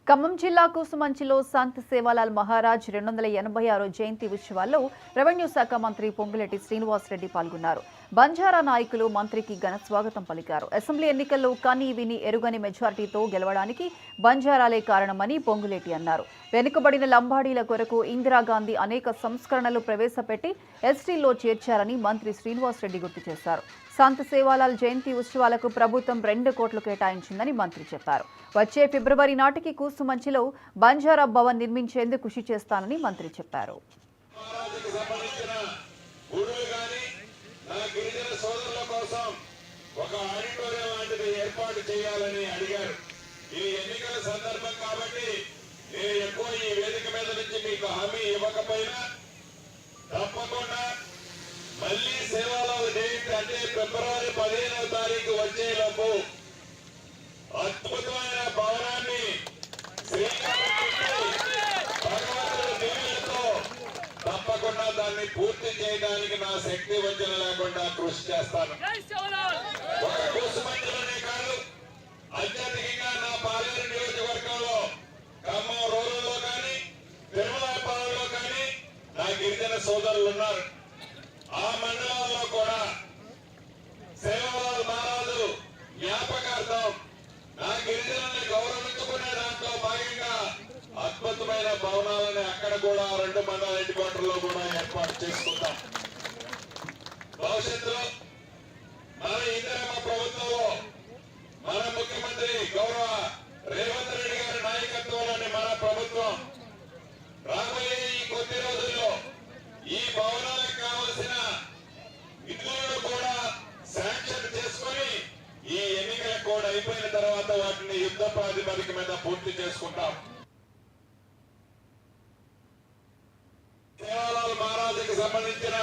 ఖమ్మం జిల్లా కూసుమంచిలో సంత్ సేవాలాల్ మహారాజ్ 286 జయంతి ఉత్సవాల్లో రెవెన్యూ శాఖ మంత్రి పొంగులేటి శ్రీనివాసరెడ్డి పాల్గొన్నారు. బంజారా నాయకులు మంత్రికి ఘన స్వాగతం పలికారు. అసెంబ్లీ ఎన్నికల్లో కనీ విని ఎరుగని మెజారిటీతో గెలవడానికి బంజారాలే కారణమని పొంగులేటి అన్నారు. వెనుకబడిన లంబాడీల కొరకు ఇందిరాగాంధీ అనేక సంస్కరణలు ప్రవేశపెట్టి ఎస్టీల్లో చేర్చారని మంత్రి శ్రీనివాసరెడ్డి గుర్తు చేశారు. సంత్ సేవాలాల్ జయంతి ఉత్సవాలకు ప్రభుత్వం 2 కోట్లు కేటాయించిందని మంత్రి చెప్పారు. వచ్చే ఫిబ్రవరి నాటికి కూసుమంచిలో బంజారా భవన్ నిర్మించేందుకు కృషి చేస్తానని మంత్రి చెప్పారు. మళ్ళీ సేవాలాల్ జయంతి అంటే ఫిబ్రవరి 15వ తారీఖు వచ్చేలోపు అద్భుతమైన భవనాన్ని భగవంతుడి దీవెనతో తప్పకుండా దాన్ని పూర్తి చేయడానికి నా శక్తి వంచన లేకుండా కృషి చేస్తాను. ఒక కూసుమంచిలోనే కాదు, అత్యధికంగా నా పాలేరు నియోజకవర్గంలో ఖమ్మం రూరల్లో కానీ తిరుమలాపాలలో కానీ నా గిరిజన సోదరులు ఉన్నారు. ఆ మండలాల్లో కూడా సేవాలాల్ మహారాజు జ్ఞాపకార్థం నా గిరిజనుల్ని గౌరవించుకునే దాంట్లో భాగంగా అద్భుతమైన భవనాలని అక్కడ కూడా 2 మండల హెడ్ క్వార్టర్లో కూడా ఏర్పాటు చేసుకుంటాం. భవిష్యత్తులో మన ఇందిరమ్మ ప్రభుత్వంలో మన ముఖ్యమంత్రి గౌరవ రేవంత్ రెడ్డి గారి నాయకత్వంలోని మన ప్రభుత్వం రాబోయే ఈ కొద్ది రోజుల్లో ఈ భవనాలకు కావలసిన నిధులను కూడా శాంక్షన్ చేసుకుని ఈ ఎన్నికల కోడ్ అయిపోయిన తర్వాత వాటిని యుద్ధ ప్రాతిపదిక మీద పూర్తి చేసుకుంటాం. సేవాలాల్ మహారాజుకి సంబంధించిన